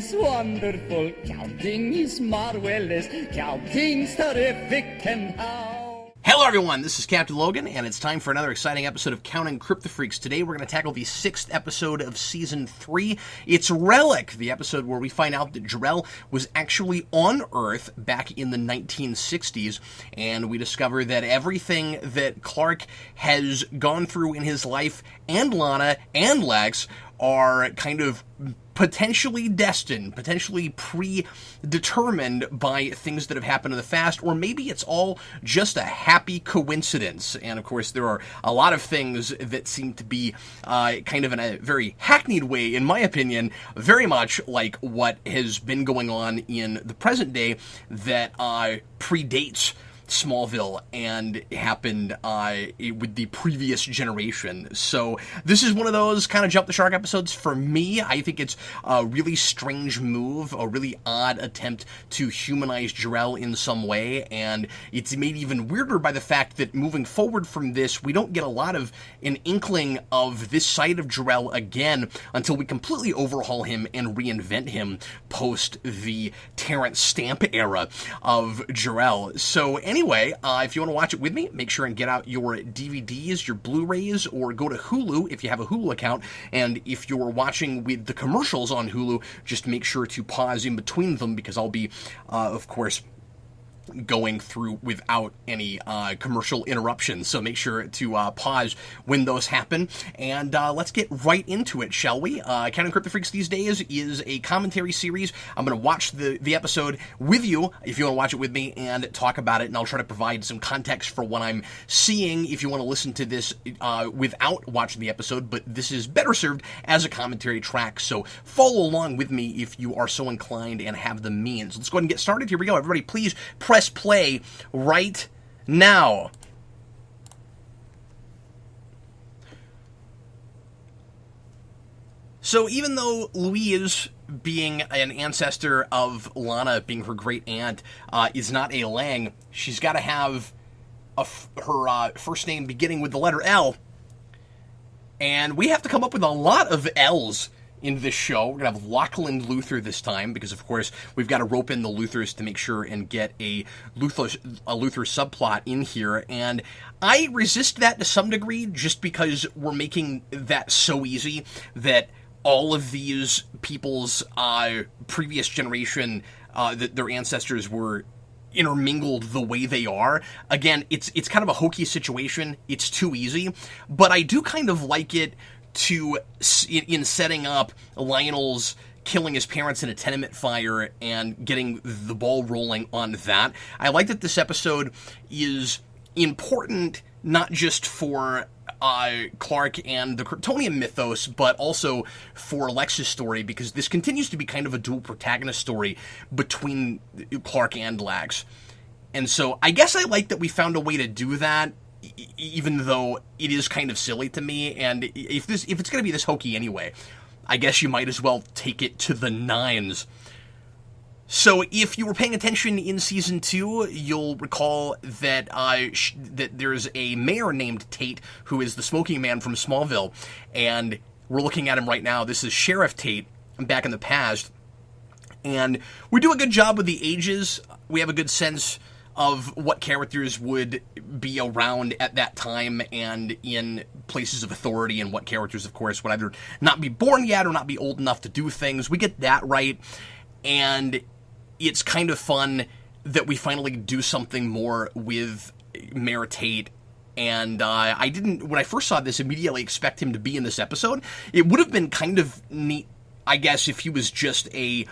is wonderful, counting is marvelous, counting's terrific, and how... Hello everyone, this is Captain Logan, and it's time for another exciting episode of Counting Kryptofreaks. Today we're going to tackle the 6th episode of Season 3. It's Relic, the episode where we find out that Jor-El was actually on Earth back in the 1960s, and we discover that everything that Clark has gone through in his life, and Lana, and Lex, are kind of potentially destined, potentially predetermined by things that have happened in the past, or maybe it's all just a happy coincidence. And of course, there are a lot of things that seem to be kind of in a very hackneyed way, in my opinion, very much like what has been going on in the present day that predates Smallville and happened with the previous generation. So this is one of those kind of jump the shark episodes for me. I think it's a really strange move, a really odd attempt to humanize Jor-El in some way, and it's made even weirder by the fact that moving forward from this, we don't get a lot of an inkling of this side of Jor-El again until we completely overhaul him and reinvent him post the Terrence Stamp era of Jor-El. So anyway, if you want to watch it with me, make sure and get out your DVDs, your Blu-rays, or go to Hulu if you have a Hulu account. And if you're watching with the commercials on Hulu, just make sure to pause in between them because I'll be, of course, going through without any commercial interruptions. So make sure to pause when those happen. And let's get right into it, shall we? Counting Kryptofreaks these days is a commentary series. I'm going to watch the episode with you, if you want to watch it with me, and talk about it. And I'll try to provide some context for what I'm seeing if you want to listen to this without watching the episode. But this is better served as a commentary track. So follow along with me if you are so inclined and have the means. Let's go ahead and get started. Here we go. Everybody, please press play right now. So even though Louise, being an ancestor of Lana, being her great aunt, is not a Lang, she's got to have her first name beginning with the letter L. And we have to come up with a lot of L's in this show. We're going to have Lachlan Luthor this time because, of course, we've got to rope in the Luthors to make sure and get a Luthor subplot in here. And I resist that to some degree just because we're making that so easy that all of these people's previous generation, that their ancestors were intermingled the way they are. Again, it's kind of a hokey situation. It's too easy. But I do kind of like it in setting up Lionel's killing his parents in a tenement fire and getting the ball rolling on that. I like that this episode is important not just for Clark and the Kryptonian mythos, but also for Lex's story, because this continues to be kind of a dual protagonist story between Clark and Lex. And so I guess I like that we found a way to do that, even though it is kind of silly to me. And if it's going to be this hokey anyway, I guess you might as well take it to the nines. So if you were paying attention in Season 2, you'll recall that that there's a mayor named Tate who is the smoking man from Smallville. And we're looking at him right now. This is Sheriff Tate back in the past. And we do a good job with the ages. We have a good sense of what characters would be around at that time and in places of authority, and what characters, of course, would either not be born yet or not be old enough to do things. We get that right, and it's kind of fun that we finally do something more with Mayor Tate. And I didn't, when I first saw this, immediately expect him to be in this episode. It would have been kind of neat, I guess, if he was just a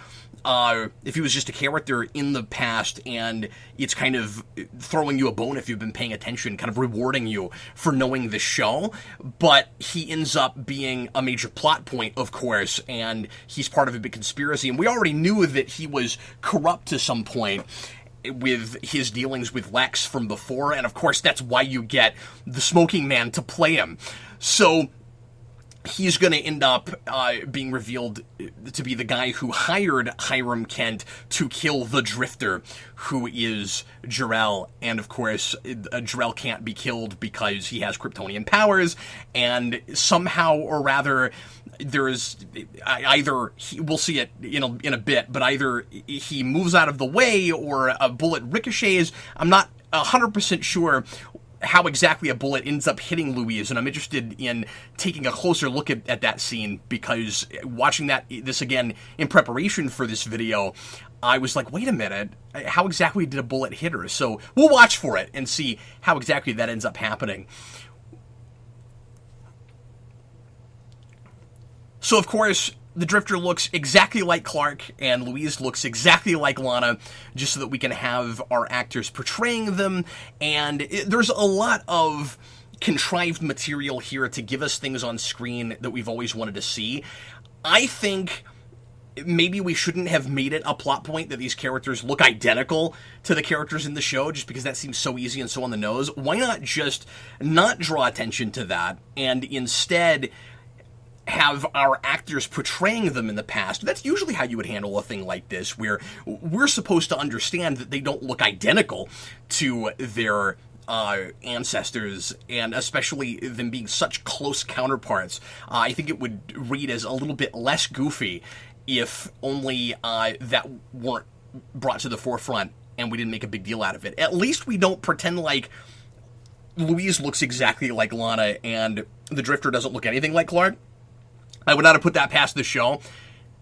character in the past, and it's kind of throwing you a bone if you've been paying attention, kind of rewarding you for knowing the show. But he ends up being a major plot point, of course, and he's part of a big conspiracy. And we already knew that he was corrupt to some point with his dealings with Lex from before, and of course that's why you get the smoking man to play him. So he's going to end up being revealed to be the guy who hired Hiram Kent to kill the Drifter, who is Jor-El. And of course, Jor-El can't be killed because he has Kryptonian powers, and somehow or rather, there's either we'll see it in a bit, but either he moves out of the way or a bullet ricochets. I'm not 100% sure how exactly a bullet ends up hitting Louise, and I'm interested in taking a closer look at that scene, because watching this again in preparation for this video, I was like, wait a minute, how exactly did a bullet hit her? So we'll watch for it and see how exactly that ends up happening. So, of course, the Drifter looks exactly like Clark, and Louise looks exactly like Lana, just so that we can have our actors portraying them. And there's a lot of contrived material here to give us things on screen that we've always wanted to see. I think maybe we shouldn't have made it a plot point that these characters look identical to the characters in the show, just because that seems so easy and so on the nose. Why not just not draw attention to that, and instead have our actors portraying them in the past? That's usually how you would handle a thing like this, where we're supposed to understand that they don't look identical to their ancestors, and especially them being such close counterparts. I think it would read as a little bit less goofy if only that weren't brought to the forefront and we didn't make a big deal out of it. At least we don't pretend like Louise looks exactly like Lana and the Drifter doesn't look anything like Clark. I would not have put that past the show,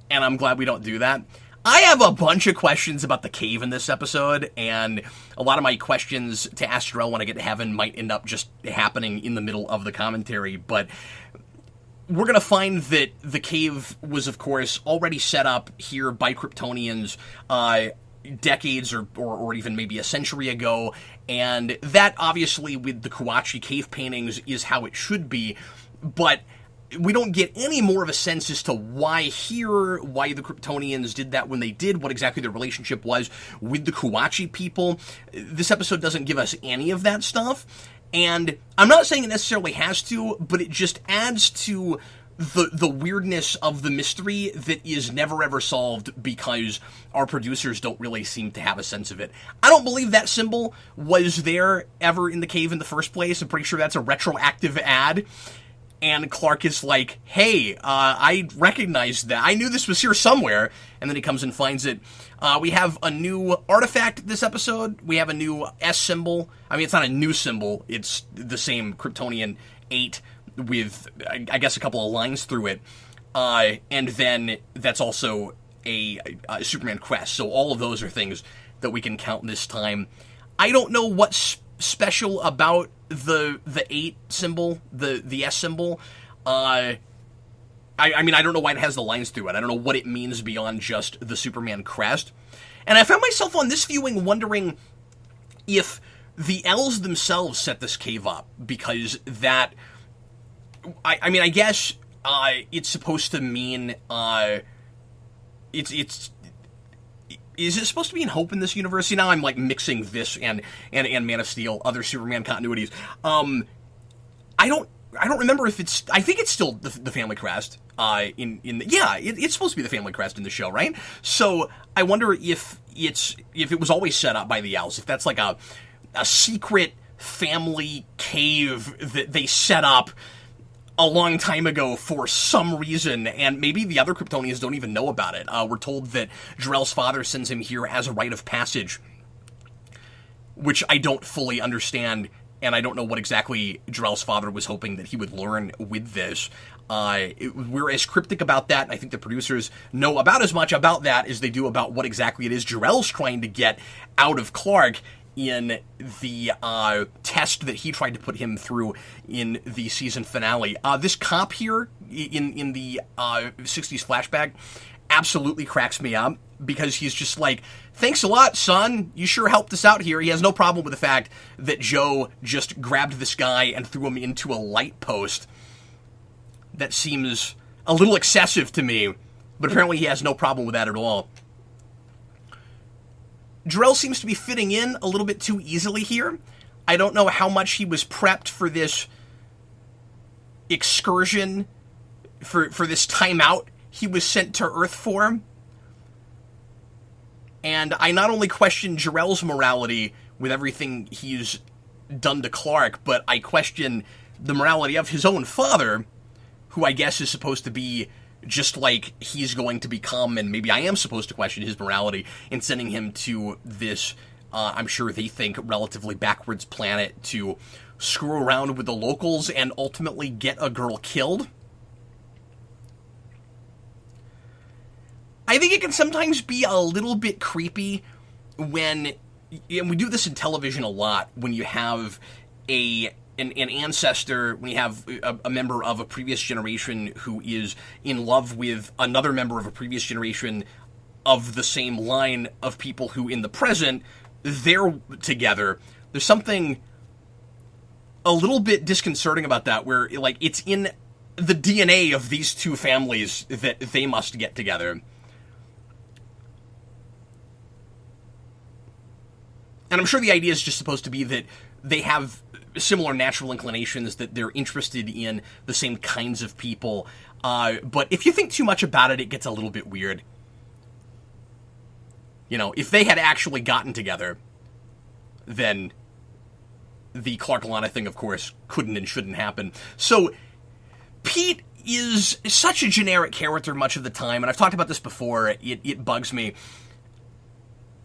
and I'm glad we don't do that. I have a bunch of questions about the cave in this episode, and a lot of my questions to ask Jor-El when I get to heaven might end up just happening in the middle of the commentary, but we're going to find that the cave was, of course, already set up here by Kryptonians decades or even maybe a century ago, and that, obviously, with the Kawatche cave paintings, is how it should be, but we don't get any more of a sense as to why the Kryptonians did that when they did, what exactly their relationship was with the Kawatche people. This episode doesn't give us any of that stuff, and I'm not saying it necessarily has to, but it just adds to the weirdness of the mystery that is never ever solved because our producers don't really seem to have a sense of it. I don't believe that symbol was there ever in the cave in the first place. I'm pretty sure that's a retroactive ad. And Clark is like, hey, I recognize that. I knew this was here somewhere. And then he comes and finds it. We have a new artifact this episode. We have a new S symbol. I mean, it's not a new symbol. It's the same Kryptonian 8 with, I guess, a couple of lines through it. And then that's also a Superman crest. So all of those are things that we can count this time. I don't know what's special about the 8 symbol, the S symbol. I mean, I don't know why it has the lines through it. I don't know what it means beyond just the Superman crest. And I found myself on this viewing wondering if the L's themselves set this cave up, because that, I mean, I guess it's supposed to mean is it supposed to be in Hope in this universe? See, now I'm like mixing this and Man of Steel, other Superman continuities. I don't remember if it's. I think it's still the family crest. It's supposed to be the family crest in the show, right? So I wonder if it was always set up by the Owls. If that's like a secret family cave that they set up a long time ago for some reason, and maybe the other Kryptonians don't even know about it. We're told that Jor-El's father sends him here as a rite of passage, which I don't fully understand, and I don't know what exactly Jor-El's father was hoping that he would learn with this. We're as cryptic about that, and I think the producers know about as much about that as they do about what exactly it is Jor-El's trying to get out of Clark in the test that he tried to put him through in the season finale. This cop here in the 60s flashback absolutely cracks me up, because he's just like, thanks a lot, son. You sure helped us out here. He has no problem with the fact that Joe just grabbed this guy and threw him into a light post. That seems a little excessive to me, but apparently he has no problem with that at all. Jor-El seems to be fitting in a little bit too easily here. I don't know how much he was prepped for this excursion, for this timeout he was sent to Earth for. And I not only question Jor-El's morality with everything he's done to Clark, but I question the morality of his own father who I guess is supposed to be just like he's going to become, and maybe I am supposed to question his morality in sending him to this, I'm sure they think, relatively backwards planet to screw around with the locals and ultimately get a girl killed. I think it can sometimes be a little bit creepy when, and we do this in television a lot, when you have an ancestor, when you have a member of a previous generation who is in love with another member of a previous generation of the same line of people who in the present, they're together. There's something a little bit disconcerting about that, where like it's in the DNA of these two families that they must get together. And I'm sure the idea is just supposed to be that they have similar natural inclinations, that they're interested in the same kinds of people. But if you think too much about it, it gets a little bit weird. You know, if they had actually gotten together, then the Clark-Lana thing, of course, couldn't and shouldn't happen. So Pete is such a generic character much of the time, and I've talked about this before, it bugs me.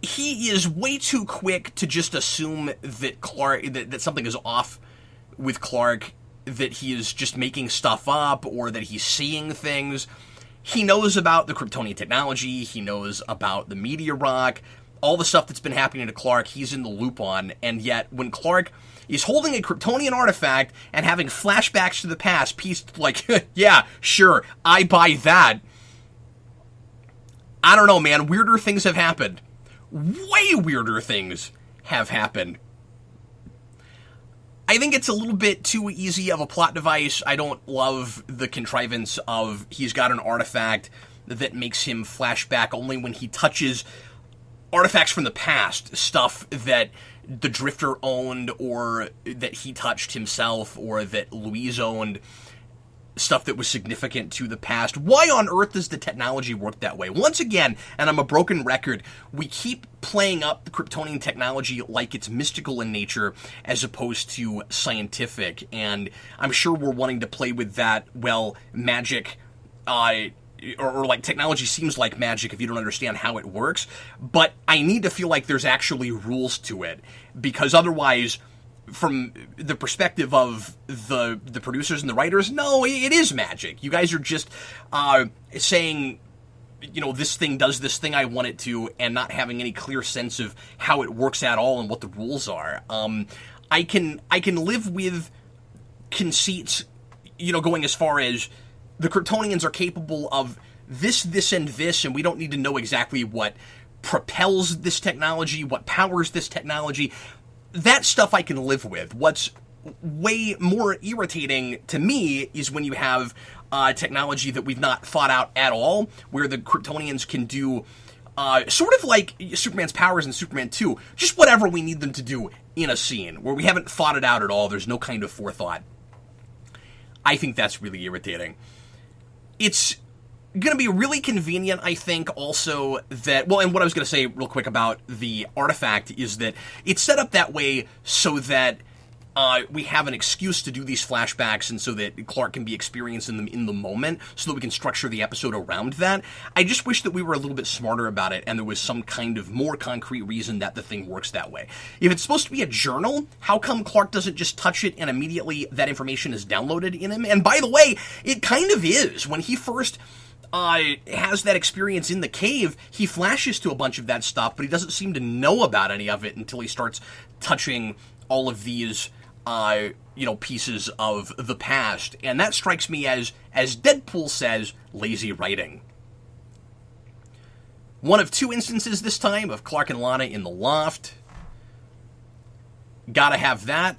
He is way too quick to just assume that Clark, that something is off with Clark, that he is just making stuff up, or that he's seeing things. He knows about the Kryptonian technology, he knows about the meteor rock, all the stuff that's been happening to Clark, he's in the loop on, and yet when Clark is holding a Kryptonian artifact and having flashbacks to the past, Pete's like, yeah, sure, I buy that. I don't know, man, weirder things have happened. Way weirder things have happened. I think it's a little bit too easy of a plot device. I don't love the contrivance of he's got an artifact that makes him flashback only when he touches artifacts from the past, stuff that the Drifter owned, or that he touched himself, or that Louise owned, stuff that was significant to the past. Why on earth does the technology work that way? Once again, and I'm a broken record, we keep playing up the Kryptonian technology like it's mystical in nature as opposed to scientific, and I'm sure we're wanting to play with that, well, magic, or like technology seems like magic if you don't understand how it works, but I need to feel like there's actually rules to it, because otherwise, from the perspective of the producers and the writers, no, it is magic. You guys are just saying, you know, this thing does this thing I want it to, and not having any clear sense of how it works at all and what the rules are. I can live with conceits, you know, going as far as the Kryptonians are capable of this, and this, and we don't need to know exactly what propels this technology, what powers this technology. That stuff I can live with. What's way more irritating to me is when you have technology that we've not thought out at all, where the Kryptonians can do sort of like Superman's powers in Superman 2, just whatever we need them to do in a scene, where we haven't thought it out at all, there's no kind of forethought. I think that's really irritating. It's going to be really convenient, I think, also that, well, and what I was going to say real quick about the artifact is that it's set up that way so that we have an excuse to do these flashbacks, and so that Clark can be experiencing them in the moment, so that we can structure the episode around that. I just wish that we were a little bit smarter about it, and there was some kind of more concrete reason that the thing works that way. If it's supposed to be a journal, how come Clark doesn't just touch it and immediately that information is downloaded in him? And by the way, it kind of is. When he first has that experience in the cave, he flashes to a bunch of that stuff, but he doesn't seem to know about any of it until he starts touching all of these, pieces of the past. And that strikes me as Deadpool says, lazy writing. One of two instances this time of Clark and Lana in the loft. Gotta have that.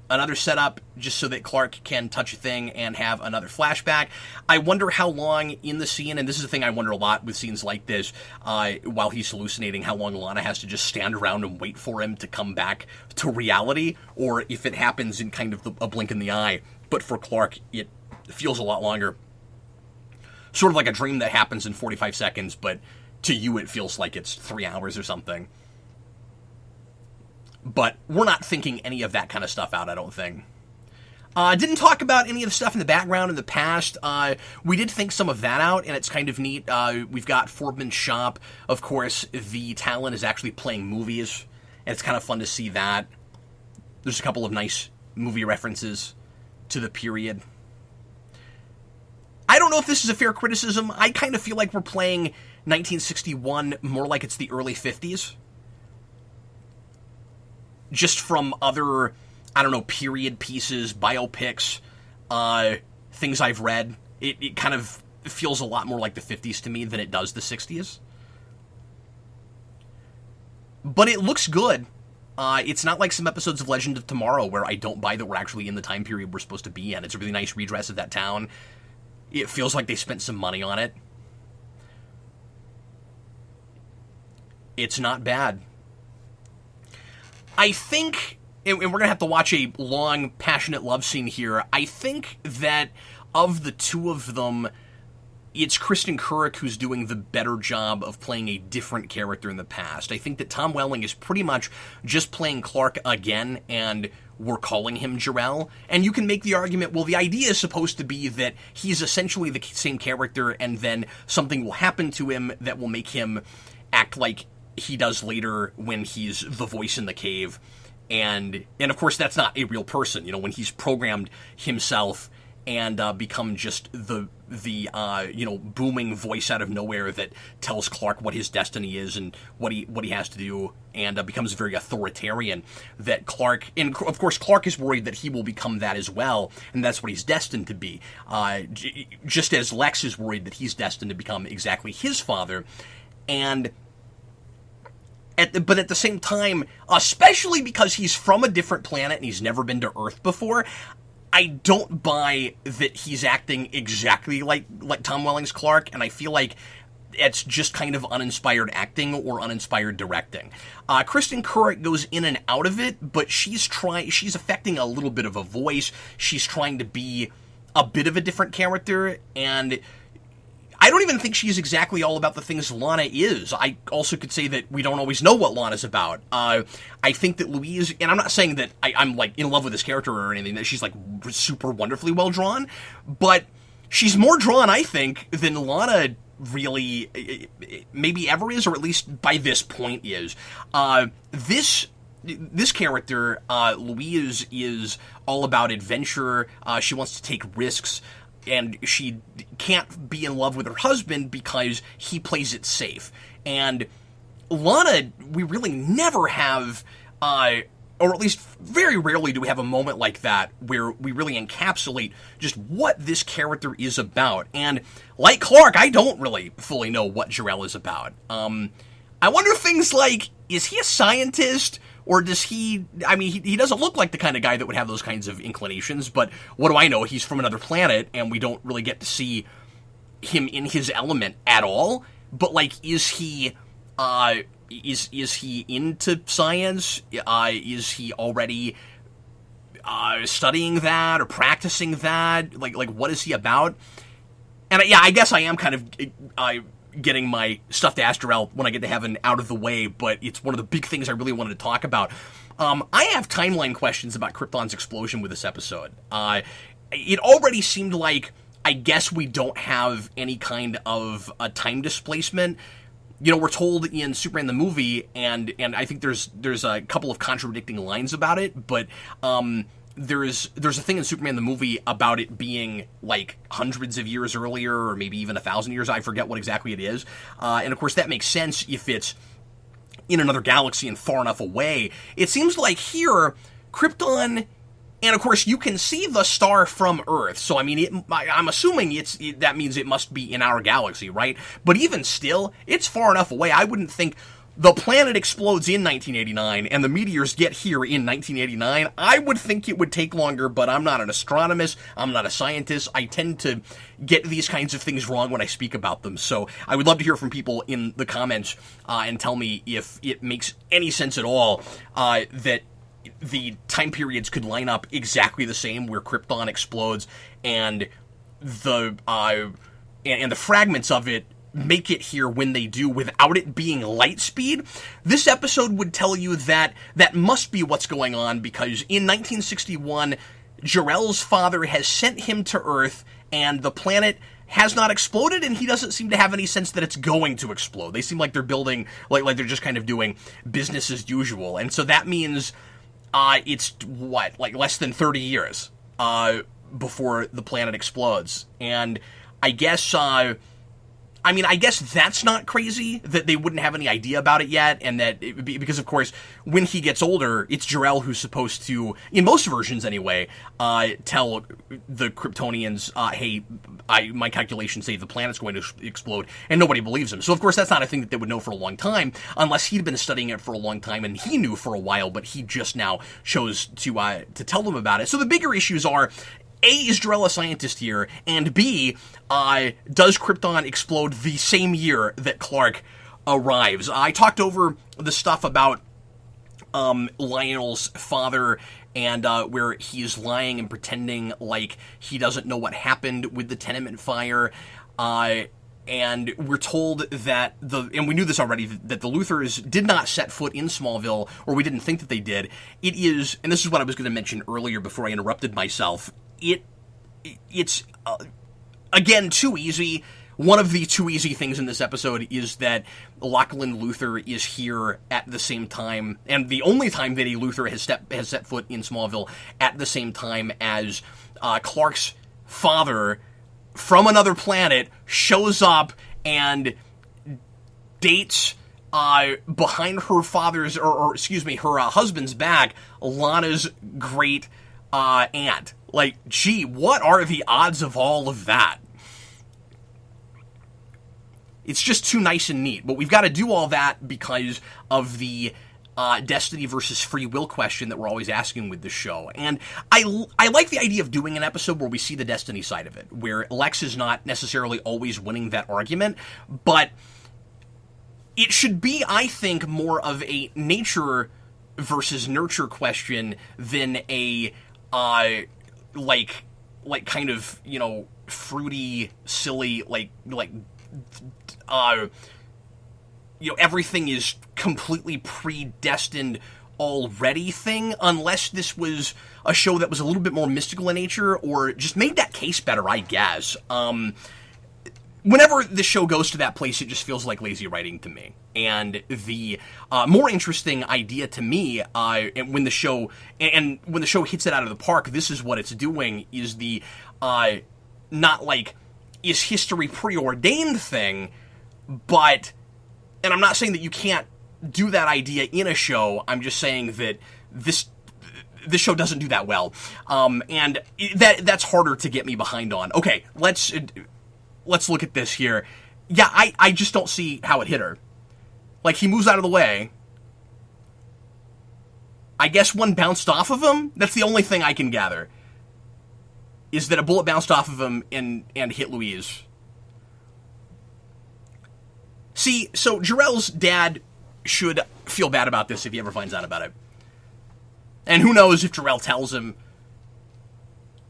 Another setup just so that Clark can touch a thing and have another flashback. I wonder how long in the scene, and this is the thing I wonder a lot with scenes like this, while he's hallucinating, how long Lana has to just stand around and wait for him to come back to reality, or if it happens in kind of a blink in the eye. But for Clark, it feels a lot longer. Sort of like a dream that happens in 45 seconds, but to you it feels like it's 3 hours or something. But we're not thinking any of that kind of stuff out, I don't think. Didn't talk about any of the stuff in the background in the past. We did think some of that out, and it's kind of neat. We've got Forbman's shop. Of course, the Talon is actually playing movies, and it's kind of fun to see that. There's a couple of nice movie references to the period. I don't know if this is a fair criticism. I kind of feel like we're playing 1961 more like it's the early 50s. Just from other, I don't know, period pieces, biopics, things I've read. It kind of feels a lot more like the 50s to me than it does the 60s. But it looks good. It's not like some episodes of Legend of Tomorrow where I don't buy that we're actually in the time period we're supposed to be in. It's a really nice redress of that town. It feels like they spent some money on it. It's not bad. I think, and we're going to have to watch a long, passionate love scene here, I think that of the two of them, it's Kristen Couric who's doing the better job of playing a different character in the past. I think that Tom Welling is pretty much just playing Clark again, and we're calling him Jor-El. And you can make the argument, well, the idea is supposed to be that he's essentially the same character, and then something will happen to him that will make him act like he does later when he's the voice in the cave. And of course, that's not a real person. You know, when he's programmed himself and become just the booming voice out of nowhere that tells Clark what his destiny is and what he has to do, and becomes very authoritarian. That Clark, and of course Clark is worried that he will become that as well, and that's what he's destined to be. Just as Lex is worried that he's destined to become exactly his father, but at the same time, especially because he's from a different planet and he's never been to Earth before, I don't buy that he's acting exactly like Tom Welling's Clark, and I feel like it's just kind of uninspired acting or uninspired directing. Kristen Couric goes in and out of it, but she's affecting a little bit of a voice. She's trying to be a bit of a different character, and I don't even think she's exactly all about the things Lana is. I also could say that we don't always know what Lana's about. I think that Louise, and I'm not saying that I'm like in love with this character or anything, that she's like super wonderfully well drawn, but she's more drawn, I think, than Lana really maybe ever is, or at least by this point is. This character, Louise, is all about adventure. She wants to take risks. And she can't be in love with her husband because he plays it safe. And Lana, we really never have, or at least very rarely do we have a moment like that where we really encapsulate just what this character is about. And like Clark, I don't really fully know what Jor-El is about. I wonder things like, is he a scientist? Or does he doesn't look like the kind of guy that would have those kinds of inclinations, but what do I know? He's from another planet, and we don't really get to see him in his element at all. But, like, is he into science? Is he already studying that or practicing that? Like what is he about? And, I guess I am kind of getting my stuff to ask Jor-El when I get to heaven out of the way, but it's one of the big things I really wanted to talk about. I have timeline questions about Krypton's explosion with this episode. It already seemed like, I guess we don't have any kind of a time displacement. You know, we're told in Superman the movie, and I think there's a couple of contradicting lines about it, but there's a thing in Superman the movie about it being like hundreds of years earlier, or maybe even 1,000 years. I forget what exactly it is. And of course that makes sense if it's in another galaxy and far enough away. It seems like here, Krypton, and of course you can see the star from Earth, so I mean, I'm assuming that means it must be in our galaxy, right? But even still, it's far enough away. I wouldn't think the planet explodes in 1989 and the meteors get here in 1989. I would think it would take longer, but I'm not an astronomist. I'm not a scientist. I tend to get these kinds of things wrong when I speak about them. So I would love to hear from people in the comments and tell me if it makes any sense at all that the time periods could line up exactly the same, where Krypton explodes and the fragments of it make it here when they do without it being light speed. This episode would tell you that that must be what's going on, because in 1961, Jor-El's father has sent him to Earth, and the planet has not exploded, and he doesn't seem to have any sense that it's going to explode. They seem like they're building, like they're just kind of doing business as usual. And so that means it's, less than 30 years before the planet explodes. And I guess... I guess that's not crazy, that they wouldn't have any idea about it yet, and that, because of course, when he gets older, it's Jor-El who's supposed to, in most versions anyway, tell the Kryptonians, hey, my calculations say the planet's going to explode, and nobody believes him. So of course that's not a thing that they would know for a long time, unless he'd been studying it for a long time, and he knew for a while, but he just now chose to tell them about it. So the bigger issues are, A, is Jor-El a scientist here? And B, does Krypton explode the same year that Clark arrives? I talked over the stuff about Lionel's father and where he's lying and pretending like he doesn't know what happened with the tenement fire. And we're told that and we knew this already, that the Luthors did not set foot in Smallville, or we didn't think that they did. It is, and this is what I was going to mention earlier before I interrupted myself, it's again, too easy. One of the too easy things in this episode is that Lachlan Luthor is here at the same time, and the only time that a Luthor has set foot in Smallville at the same time as Clark's father from another planet shows up and dates behind her father's, or excuse me, her husband's back, Lana's great aunt. Like, gee, what are the odds of all of that? It's just too nice and neat. But we've got to do all that because of the destiny versus free will question that we're always asking with this show. And I like the idea of doing an episode where we see the destiny side of it, where Lex is not necessarily always winning that argument, but it should be, I think, more of a nature versus nurture question than a kind of, fruity, silly, everything is completely predestined already thing, unless this was a show that was a little bit more mystical in nature, or just made that case better, I guess. Whenever the show goes to that place, it just feels like lazy writing to me. And the more interesting idea to me, when the show hits it out of the park, this is what it's doing, is the not like, is history preordained thing, but, and I'm not saying that you can't do that idea in a show, I'm just saying that this show doesn't do that well. And that's harder to get me behind on. Okay, let's look at this here. Yeah, I just don't see how it hit her. Like, he moves out of the way. I guess one bounced off of him? That's the only thing I can gather. Is that a bullet bounced off of him and hit Louise. See, so Jor-El's dad should feel bad about this if he ever finds out about it. And who knows if Jor-El tells him,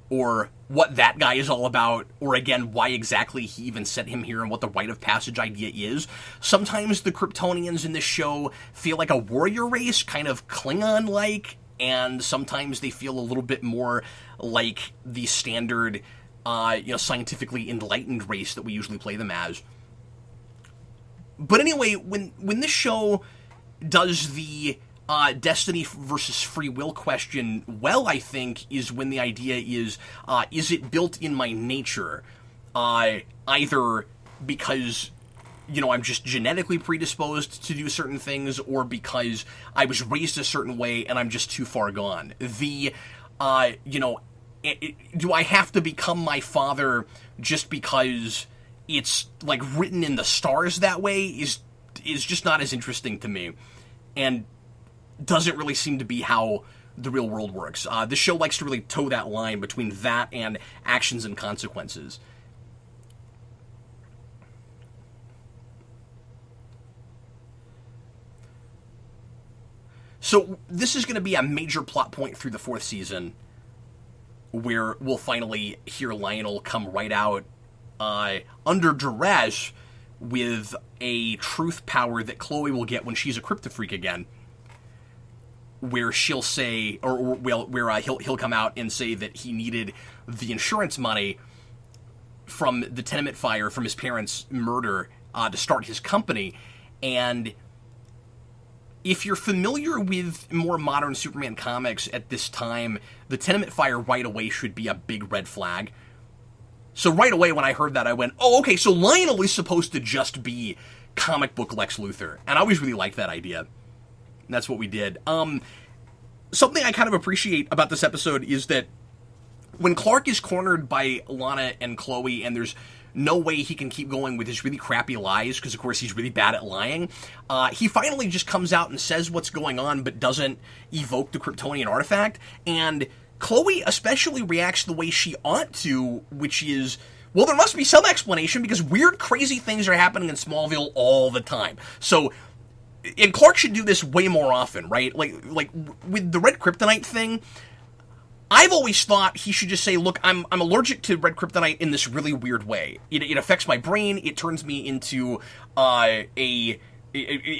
or what that guy is all about, or again, why exactly he even sent him here and what the rite of passage idea is. Sometimes the Kryptonians in this show feel like a warrior race, kind of Klingon-like, and sometimes they feel a little bit more like the standard, scientifically enlightened race that we usually play them as. But anyway, when this show does the destiny versus free will question well, I think, is when the idea is it built in my nature? Either because, I'm just genetically predisposed to do certain things, or because I was raised a certain way and I'm just too far gone. Do I have to become my father just because it's, like, written in the stars that way is just not as interesting to me. And doesn't really seem to be how the real world works. This show likes to really toe that line between that and actions and consequences. So this is going to be a major plot point through the 4th season, where we'll finally hear Lionel come right out under duress with a truth power that Chloe will get when she's a Kryptofreak again. where she'll say, where he'll come out and say that he needed the insurance money from the tenement fire from his parents' murder to start his company. And if you're familiar with more modern Superman comics at this time, the tenement fire right away should be a big red flag. So right away when I heard that, I went, oh, okay, so Lionel is supposed to just be comic book Lex Luthor. And I always really liked that idea. And that's what we did. Something I kind of appreciate about this episode is that when Clark is cornered by Lana and Chloe, and there's no way he can keep going with his really crappy lies, because of course he's really bad at lying, he finally just comes out and says what's going on, but doesn't evoke the Kryptonian artifact. And Chloe especially reacts the way she ought to, which is, well, there must be some explanation, because weird, crazy things are happening in Smallville all the time. So, and Clark should do this way more often, right? Like with the red kryptonite thing, I've always thought he should just say, look, I'm allergic to red kryptonite in this really weird way. It affects my brain. It turns me into it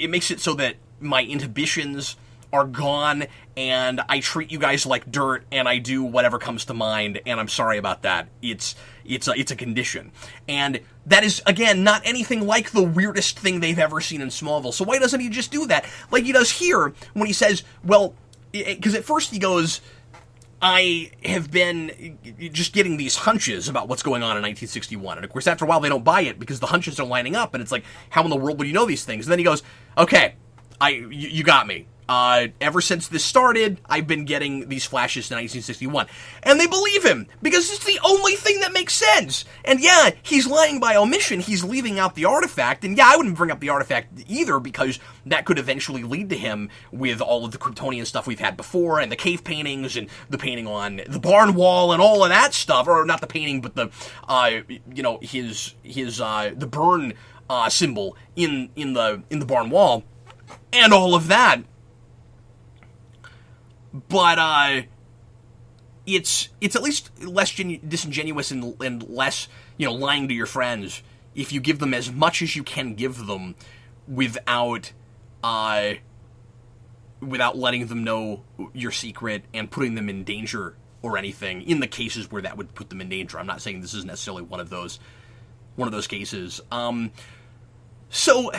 makes it so that my inhibitions are gone, and I treat you guys like dirt, and I do whatever comes to mind, and I'm sorry about that. It's a condition. And that is, again, not anything like the weirdest thing they've ever seen in Smallville. So why doesn't he just do that like he does here when he says, well, because at first he goes, I have been just getting these hunches about what's going on in 1961. And of course, after a while, they don't buy it because the hunches are lining up. And it's like, how in the world would you know these things? And then he goes, okay, you got me. Ever since this started, I've been getting these flashes to 1961. And they believe him, because it's the only thing that makes sense. And yeah, he's lying by omission. He's leaving out the artifact. And yeah, I wouldn't bring up the artifact either, because that could eventually lead to him with all of the Kryptonian stuff we've had before, and the cave paintings, and the painting on the barn wall, and all of that stuff. Or not the painting, but the, the burn symbol in the barn wall, and all of that. But it's at least less disingenuous and less, lying to your friends if you give them as much as you can give them without letting them know your secret and putting them in danger or anything, in the cases where that would put them in danger. I'm not saying this is necessarily one of those cases. So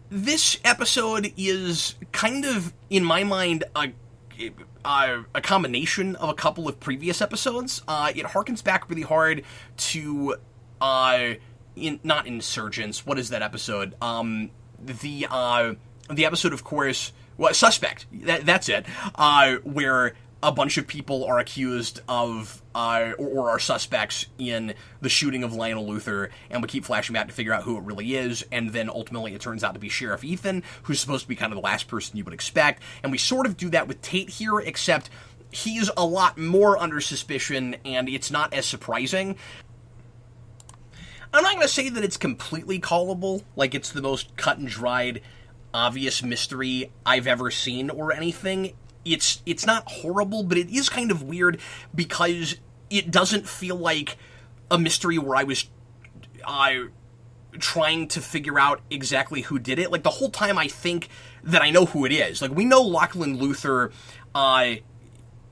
this episode is kind of, in my mind, a combination of a couple of previous episodes. It harkens back really hard to not Insurgents. What is that episode? The episode, of course, well, Suspect. That's it. Where a bunch of people are accused of, or are suspects in the shooting of Lionel Luthor, and we keep flashing back to figure out who it really is, and then ultimately it turns out to be Sheriff Ethan, who's supposed to be kind of the last person you would expect, and we sort of do that with Tate here, except he's a lot more under suspicion, and it's not as surprising. I'm not going to say that it's completely callable, like it's the most cut and dried, obvious mystery I've ever seen or anything. It's not horrible, but it is kind of weird because it doesn't feel like a mystery where I was trying to figure out exactly who did it. Like, the whole time I think that I know who it is. Like, we know Lachlan Luthor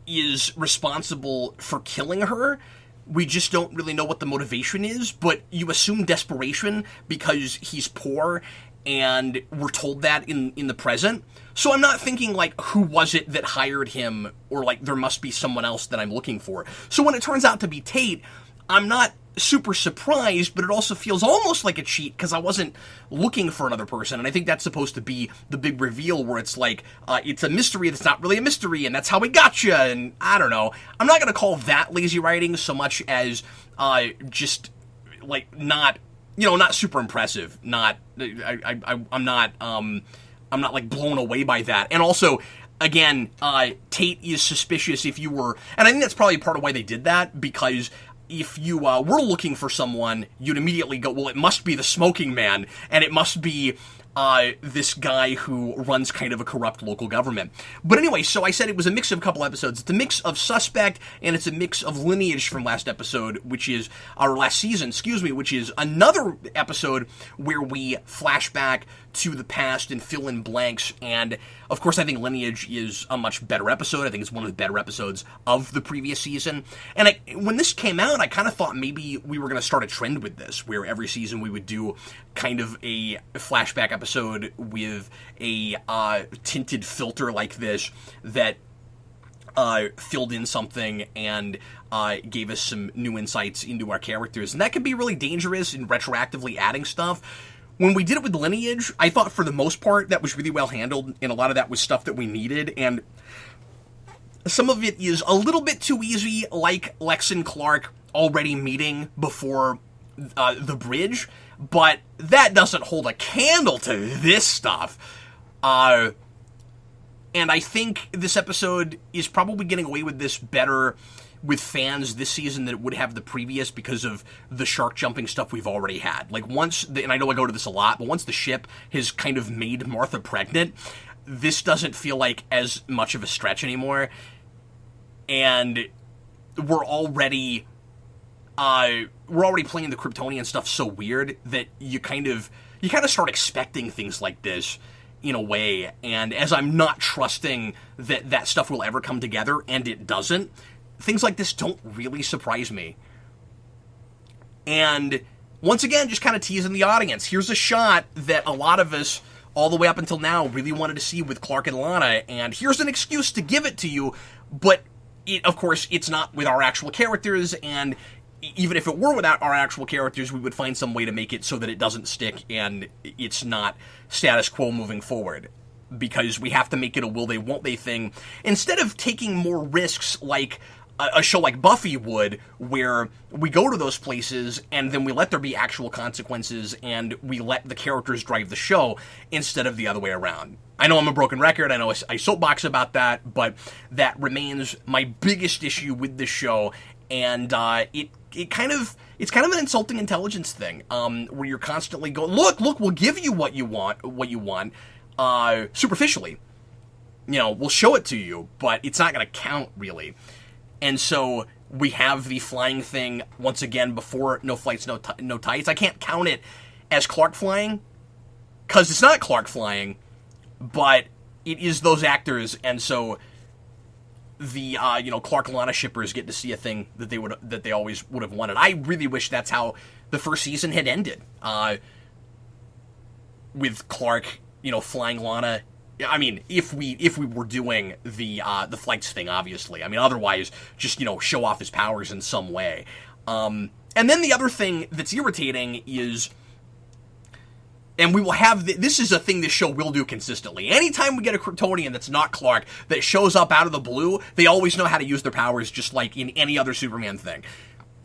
is responsible for killing her. We just don't really know what the motivation is, but you assume desperation because he's poor, and we're told that in the present. So I'm not thinking, like, who was it that hired him, or, like, there must be someone else that I'm looking for. So when it turns out to be Tate, I'm not super surprised, but it also feels almost like a cheat, because I wasn't looking for another person, and I think that's supposed to be the big reveal, where it's like, it's a mystery that's not really a mystery, and that's how we got you, and I don't know. I'm not going to call that lazy writing so much as just, like, not super impressive. I'm not like blown away by that. And also, again, Tate is suspicious if you were, and I think that's probably part of why they did that, because if you were looking for someone, you'd immediately go, well, it must be the smoking man, and it must be this guy who runs kind of a corrupt local government. But anyway, so I said it was a mix of a couple episodes. It's a mix of Suspect, and it's a mix of Lineage from last episode, which is, our last season, which is another episode where we flash back to the past and fill in blanks. And of course, I think Lineage is a much better episode. I think it's one of the better episodes of the previous season. And when this came out, I kind of thought maybe we were going to start a trend with this, where every season we would do kind of a flashback episode with a tinted filter like this that filled in something and gave us some new insights into our characters. And that could be really dangerous in retroactively adding stuff. When we did it with Lineage, I thought for the most part that was really well handled, and a lot of that was stuff that we needed, and some of it is a little bit too easy, like Lex and Clark already meeting before the bridge, but that doesn't hold a candle to this stuff. And I think this episode is probably getting away with this better with fans this season than it would have the previous, because of the shark jumping stuff we've already had. Like, and I know I go to this a lot, but once the ship has kind of made Martha pregnant, this doesn't feel like as much of a stretch anymore. And we're already playing the Kryptonian stuff so weird that you kind of start expecting things like this in a way. And as I'm not trusting that stuff will ever come together, and it doesn't, things like this don't really surprise me. And once again, just kind of teasing the audience. Here's a shot that a lot of us, all the way up until now, really wanted to see with Clark and Lana, and here's an excuse to give it to you, but of course, it's not with our actual characters, and even if it were without our actual characters, we would find some way to make it so that it doesn't stick and it's not status quo moving forward. Because we have to make it a will they, won't they thing, instead of taking more risks like a show like Buffy would, where we go to those places and then we let there be actual consequences and we let the characters drive the show instead of the other way around. I know I'm a broken record, I know I soapbox about that, but that remains my biggest issue with this show, and it's kind of an insulting intelligence thing, where you're constantly going, look, we'll give you what you want, superficially. We'll show it to you, but it's not going to count, really. And so we have the flying thing, once again, before No Flights, No Tights. I can't count it as Clark flying, because it's not Clark flying, but it is those actors, and so the Clark Lana shippers get to see a thing that they always would have wanted. I really wish that's how the first season had ended, with Clark, flying Lana. I mean, if we were doing the flights thing, obviously. I mean, otherwise, just show off his powers in some way. And then the other thing that's irritating is, and we will have this is a thing this show will do consistently. Anytime we get a Kryptonian that's not Clark that shows up out of the blue, they always know how to use their powers, just like in any other Superman thing.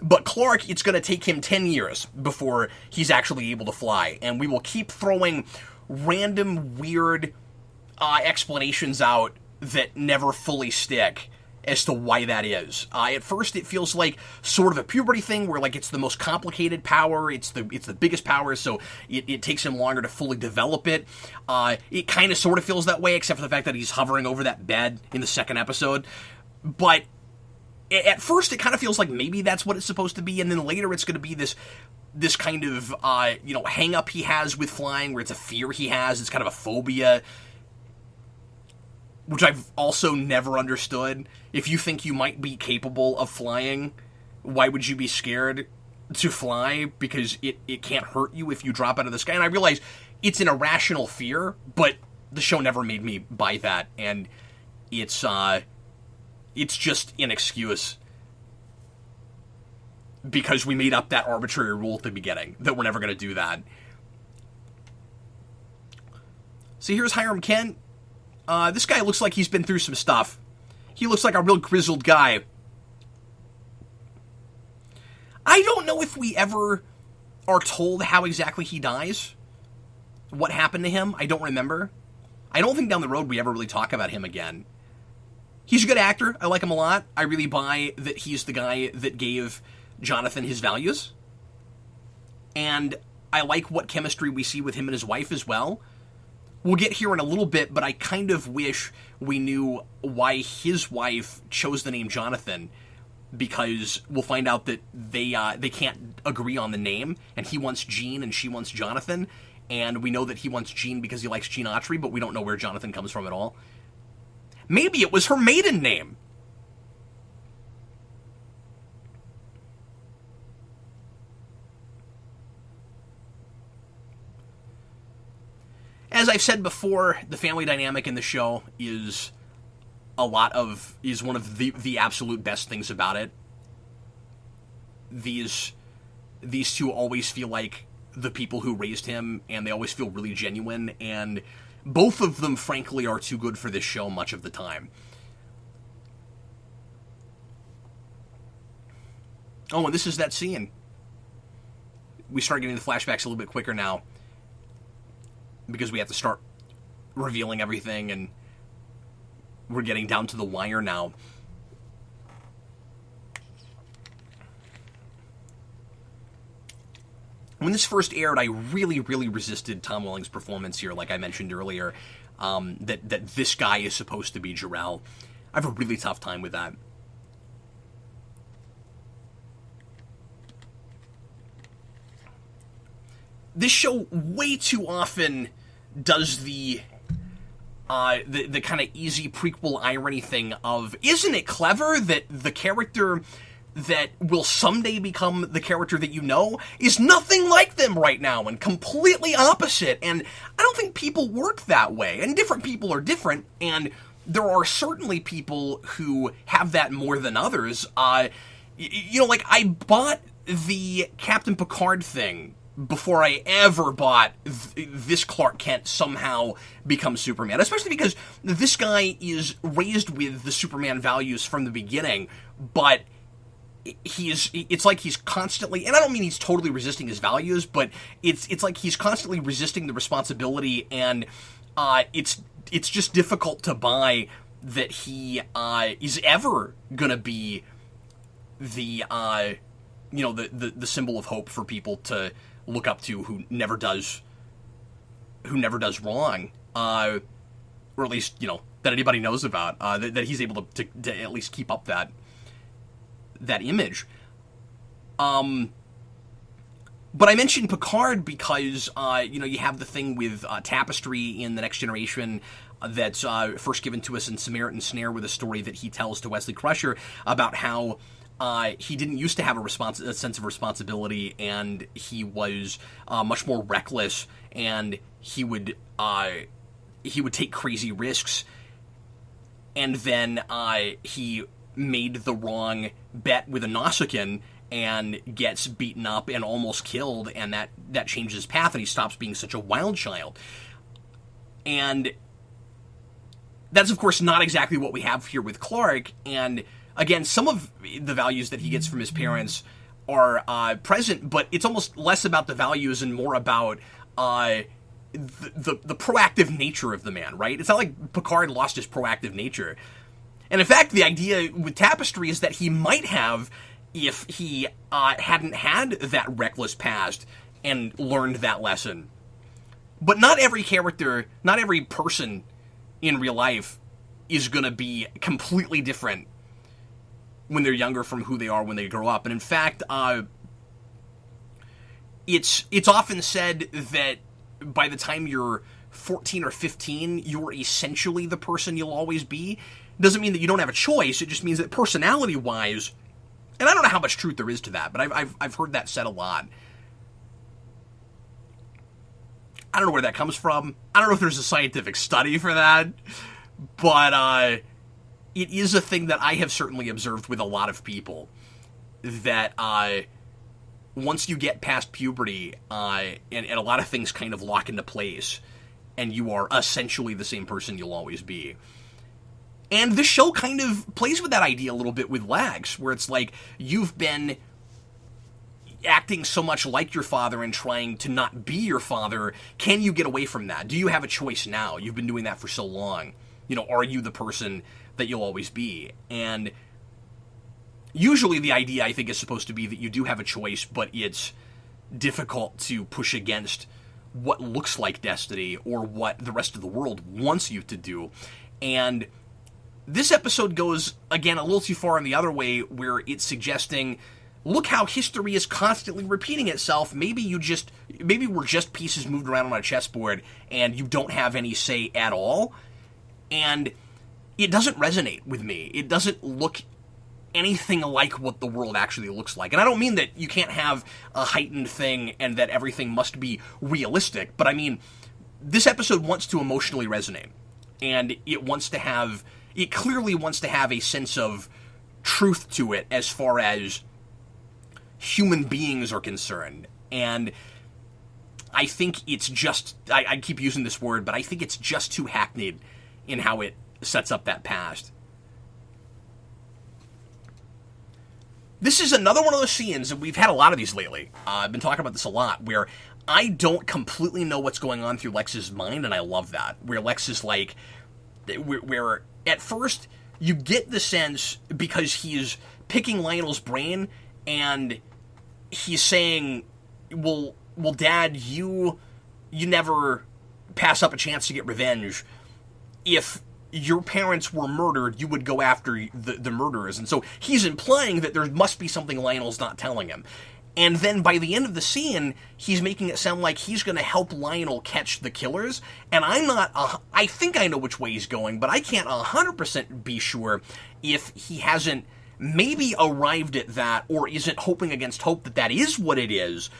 But Clark, it's going to take him 10 years before he's actually able to fly, and we will keep throwing random weird explanations out that never fully stick as to why that is. At first, it feels like sort of a puberty thing, where like it's the most complicated power, it's the biggest power, so it takes him longer to fully develop it. It kind of sort of feels that way, except for the fact that he's hovering over that bed in the second episode. But at first, it kind of feels like maybe that's what it's supposed to be, and then later it's going to be this kind of hang up he has with flying, where it's a fear he has, it's kind of a phobia, which I've also never understood. If you think you might be capable of flying, why would you be scared to fly? Because it can't hurt you if you drop out of the sky. And I realize it's an irrational fear, but the show never made me buy that, and it's just an excuse because we made up that arbitrary rule at the beginning that we're never going to do that. So here's Hiram Kent. This guy looks like he's been through some stuff. He looks like a real grizzled guy. I don't know if we ever are told how exactly he dies. What happened to him, I don't remember. I don't think down the road we ever really talk about him again. He's a good actor. I like him a lot. I really buy that he's the guy that gave Jonathan his values. And I like what chemistry we see with him and his wife as well. we'll get here in a little bit, but I kind of wish we knew why his wife chose the name Jonathan, because we'll find out that they can't agree on the name, and he wants Gene and she wants Jonathan, and we know that he wants Gene because he likes Gene Autry, but we don't know where Jonathan comes from at all. Maybe it was her maiden name. As I've said before, the family dynamic in the show is one of the absolute best things about it. These two always feel like the people who raised him, and they always feel really genuine, and both of them, frankly, are too good for this show much of the time. Oh, and this is that scene. We start getting the flashbacks a little bit quicker now, because we have to start revealing everything, and we're getting down to the wire now. When this first aired, I really, really resisted Tom Welling's performance here, like I mentioned earlier, that this guy is supposed to be Jor-El. I have a really tough time with that. This show way too often does the kind of easy prequel irony thing of, isn't it clever that the character that will someday become the character that you know is nothing like them right now and completely opposite? And I don't think people work that way, and different people are different, and there are certainly people who have that more than others. Like, I bought the Captain Picard thing before I ever bought this Clark Kent somehow become Superman, especially because this guy is raised with the Superman values from the beginning, but it's like he's constantly, and I don't mean he's totally resisting his values, but it's like he's constantly resisting the responsibility, and it's just difficult to buy that he is ever gonna be the the symbol of hope for people to look up to, who never does wrong, or at least that anybody knows about, that he's able to at least keep up that image. But I mentioned Picard because you have the thing with Tapestry in The Next Generation that's first given to us in Samaritan Snare, with a story that he tells to Wesley Crusher about how he didn't used to have a sense of responsibility, and he was much more reckless, and he would take crazy risks, and then he made the wrong bet with a Nausicaan and gets beaten up and almost killed, and that changes his path, and he stops being such a wild child. And that's, of course, not exactly what we have here with Clark, and again, some of the values that he gets from his parents are present, but it's almost less about the values and more about the proactive nature of the man, right? It's not like Picard lost his proactive nature. And in fact, the idea with Tapestry is that he might have, if he hadn't had that reckless past and learned that lesson. But not every character, not every person in real life is going to be completely different when they're younger from who they are when they grow up. And in fact, it's often said that by the time you're 14 or 15, you're essentially the person you'll always be. Doesn't mean that you don't have a choice. It just means that personality-wise, and I don't know how much truth there is to that, but I've heard that said a lot. I don't know where that comes from. I don't know if there's a scientific study for that, but it is a thing that I have certainly observed with a lot of people, that once you get past puberty, and a lot of things kind of lock into place, and you are essentially the same person you'll always be. And this show kind of plays with that idea a little bit with Lags, where it's like, you've been acting so much like your father and trying to not be your father. Can you get away from that? Do you have a choice now? You've been doing that for so long. Are you the person that you'll always be? And usually the idea, I think, is supposed to be that you do have a choice, but it's difficult to push against what looks like destiny or what the rest of the world wants you to do. And this episode goes, again, a little too far in the other way, where it's suggesting, look how history is constantly repeating itself. Maybe we're just pieces moved around on a chessboard and you don't have any say at all. And it doesn't resonate with me. It doesn't look anything like what the world actually looks like. And I don't mean that you can't have a heightened thing and that everything must be realistic, but I mean, this episode wants to emotionally resonate. And it clearly wants to have a sense of truth to it as far as human beings are concerned. And I think it's just, I keep using this word, but I think it's just too hackneyed in how it sets up that past. This is another one of those scenes, and we've had a lot of these lately. I've been talking about this a lot, where I don't completely know what's going on through Lex's mind, and I love that. Where Lex is like, where at first you get the sense, because he's picking Lionel's brain, and he's saying, well, Dad, you never pass up a chance to get revenge. If your parents were murdered, you would go after the murderers. And so he's implying that there must be something Lionel's not telling him. And then by the end of the scene, he's making it sound like he's going to help Lionel catch the killers. And I think I know which way he's going, but I can't 100% be sure if he hasn't maybe arrived at that, or isn't hoping against hope that that is what it is,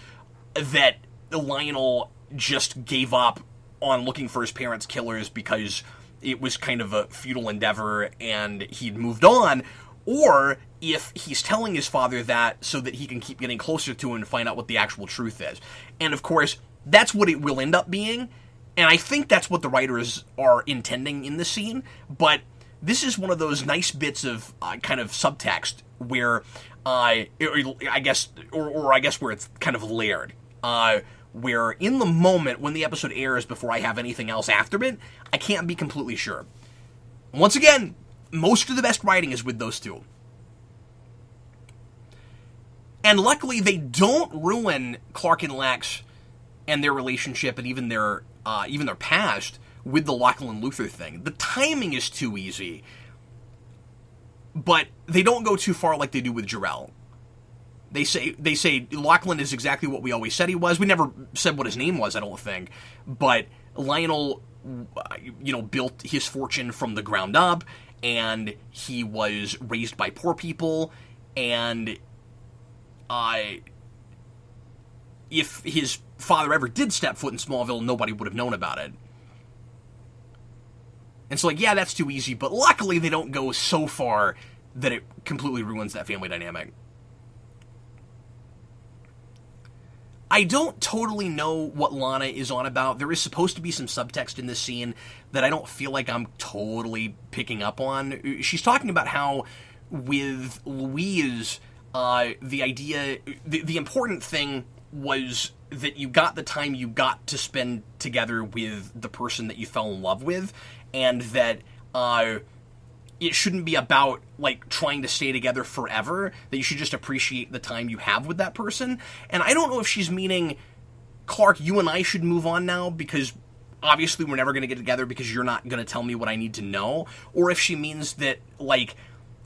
that Lionel just gave up on looking for his parents' killers because it was kind of a futile endeavor and he'd moved on, or if he's telling his father that so that he can keep getting closer to him and find out what the actual truth is. And of course, that's what it will end up being, and I think that's what the writers are intending in the scene, but this is one of those nice bits of kind of subtext where, I guess where it's kind of layered, where in the moment when the episode airs, before I have anything else after it, I can't be completely sure. Once again, most of the best writing is with those two. And luckily, they don't ruin Clark and Lex and their relationship and even their past with the Lachlan Luthor thing. The timing is too easy, but they don't go too far like they do with Jor-El. They say Lachlan is exactly what we always said he was. We never said what his name was, I don't think. But Lionel, built his fortune from the ground up, and he was raised by poor people, and if his father ever did step foot in Smallville, nobody would have known about it. And so, yeah, that's too easy, but luckily they don't go so far that it completely ruins that family dynamic. I don't totally know what Lana is on about. There is supposed to be some subtext in this scene that I don't feel like I'm totally picking up on. She's talking about how with Louise, the important thing was that you got the time you got to spend together with the person that you fell in love with, and that it shouldn't be about, like, trying to stay together forever, that you should just appreciate the time you have with that person. And I don't know if she's meaning, Clark, you and I should move on now, because obviously we're never going to get together because you're not going to tell me what I need to know, or if she means that, like,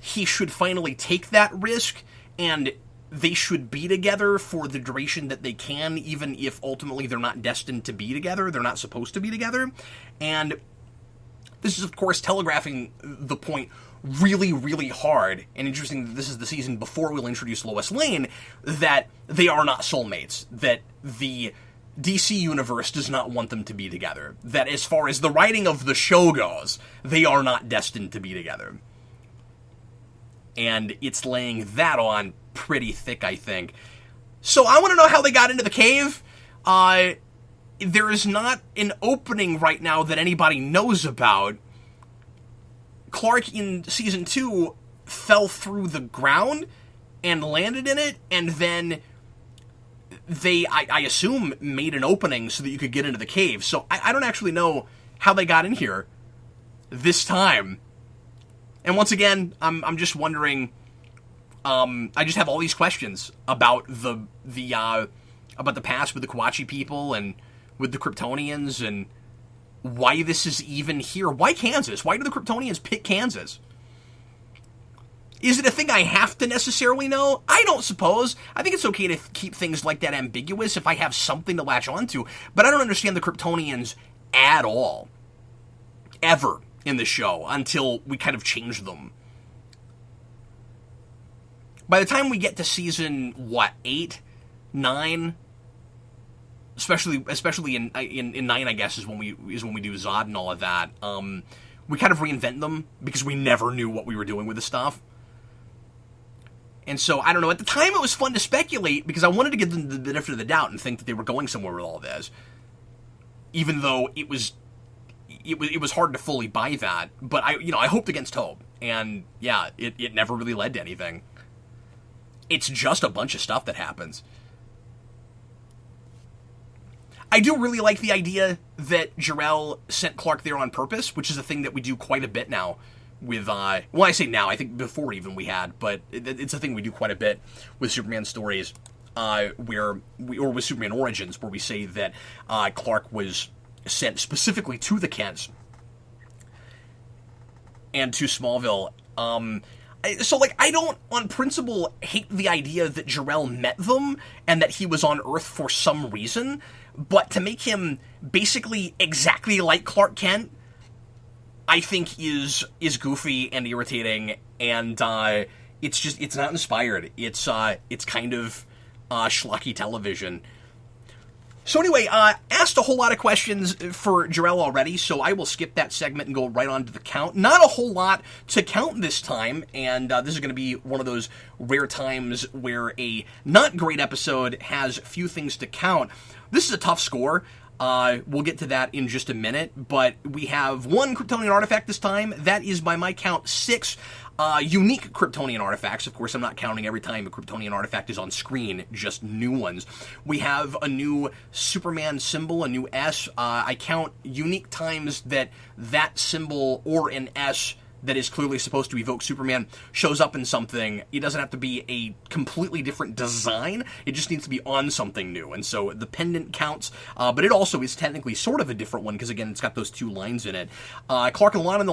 he should finally take that risk, and they should be together for the duration that they can, even if ultimately they're not destined to be together, they're not supposed to be together. And this is, of course, telegraphing the point really, really hard, and interesting that this is the season before we'll introduce Lois Lane, that they are not soulmates, that the DC universe does not want them to be together, that as far as the writing of the show goes, they are not destined to be together. And it's laying that on pretty thick, I think. So I want to know how they got into the cave. There is not an opening right now that anybody knows about. Clark in Season 2 fell through the ground and landed in it, and then they, I assume, made an opening so that you could get into the cave. So I don't actually know how they got in here this time. And once again, I'm just wondering, I just have all these questions about the past with the Kawachi people and with the Kryptonians and why this is even here. Why Kansas? Why do the Kryptonians pick Kansas? Is it a thing I have to necessarily know? I don't suppose. I think it's okay to keep things like that ambiguous if I have something to latch onto, but I don't understand the Kryptonians at all. Ever in the show until we kind of change them. By the time we get to season, 8, 9, especially in 9, I guess, is when we do Zod and all of that, we kind of reinvent them because we never knew what we were doing with the stuff. And so, I don't know, at the time it was fun to speculate because I wanted to give them the benefit of the doubt and think that they were going somewhere with all this. Even though it was hard to fully buy that, but I hoped against hope. And yeah, it never really led to anything. It's just a bunch of stuff that happens. I do really like the idea that Jor-El sent Clark there on purpose, which is a thing that we do quite a bit now with, I say now, I think before even we had, but it's a thing we do quite a bit with Superman stories, or with Superman Origins, where we say that Clark was sent specifically to the Kents and to Smallville. So, I don't, on principle, hate the idea that Jor-El met them and that he was on Earth for some reason, but to make him basically exactly like Clark Kent, I think is goofy and irritating, and it's not inspired. It's kind of schlocky television. So anyway, asked a whole lot of questions for Jor-El already, so I will skip that segment and go right on to the count. Not a whole lot to count this time, and this is going to be one of those rare times where a not great episode has few things to count. This is a tough score. We'll get to that in just a minute, but we have one Kryptonian artifact this time. That is, by my count, 6 unique Kryptonian artifacts. Of course, I'm not counting every time a Kryptonian artifact is on screen, just new ones. We have a new Superman symbol, a new S. I count unique times that symbol or an S that is clearly supposed to evoke Superman shows up in something. It doesn't have to be a completely different design. It just needs to be on something new. And so the pendant counts, but it also is technically sort of a different one because, again, it's got those 2 lines in it. Clark and Lana in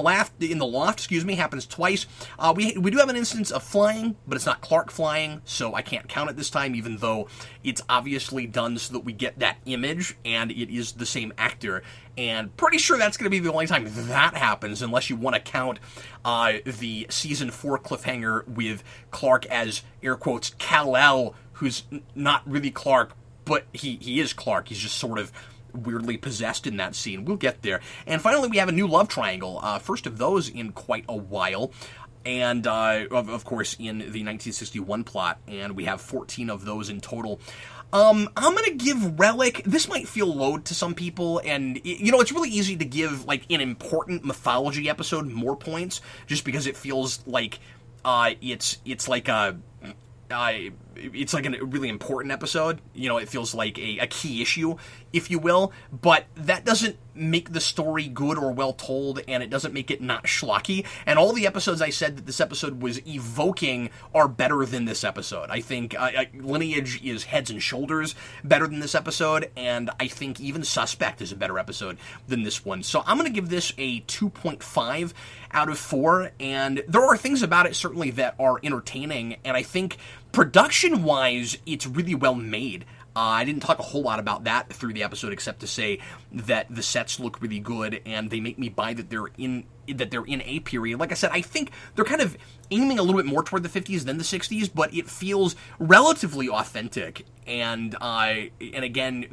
the loft, happens twice. We do have an instance of flying, but it's not Clark flying, so I can't count it this time, even though it's obviously done so that we get that image, and it is the same actor. And pretty sure that's going to be the only time that happens, unless you want to count the season 4 cliffhanger with Clark as, air quotes, Kal-El, who's not really Clark, but he is Clark. He's just sort of weirdly possessed in that scene. We'll get there. And finally, we have a new love triangle, first of those in quite a while. And, of course, in the 1961 plot, and we have 14 of those in total. I'm going to give Relic, this might feel low to some people, and, it's really easy to give, an important mythology episode more points, just because it feels like it's like a really important episode. It feels like a key issue, if you will, but that doesn't make the story good or well told, and it doesn't make it not schlocky. And all the episodes I said that this episode was evoking are better than this episode. I think Lineage is heads and shoulders better than this episode, and I think even Suspect is a better episode than this one. So I'm going to give this a 2.5 out of 4, and there are things about it certainly that are entertaining, and I think production-wise, it's really well made. I didn't talk a whole lot about that through the episode, except to say that the sets look really good, and they make me buy that they're in a period. Like I said, I think they're kind of aiming a little bit more toward the 50s than the 60s, but it feels relatively authentic. And again,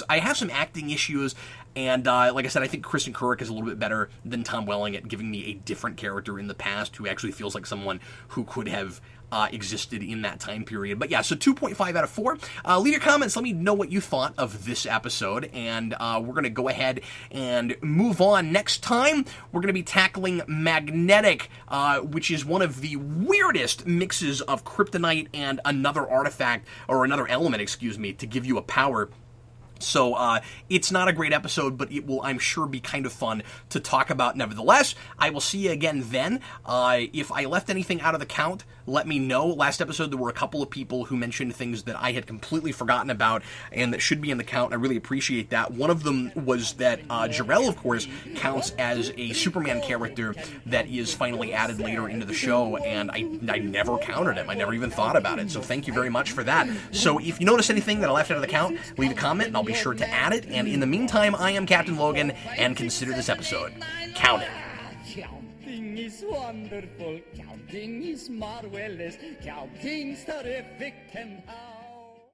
I have some acting issues, and like I said, I think Kristen Kurek is a little bit better than Tom Welling at giving me a different character in the past who actually feels like someone who could have existed in that time period. But yeah, so 2.5 out of 4. Leave your comments. Let me know what you thought of this episode, and we're going to go ahead and move on. Next time, we're going to be tackling Magnetic, which is one of the weirdest mixes of kryptonite and another artifact, or another element, to give you a power So it's not a great episode, but it will, I'm sure, be kind of fun to talk about nevertheless. I will see you again then. If I left anything out of the count, let me know. Last episode, there were a couple of people who mentioned things that I had completely forgotten about and that should be in the count. I really appreciate that. One of them was that Jor-El, of course, counts as a Superman character that is finally added later into the show, and I never counted him. I never even thought about it, so thank you very much for that. So if you notice anything that I left out of the count, leave a comment, and I'll be sure to add it. And in the meantime, I am Captain Logan, and consider this episode counted. Counting is wonderful, counting is marvelous, counting's terrific and how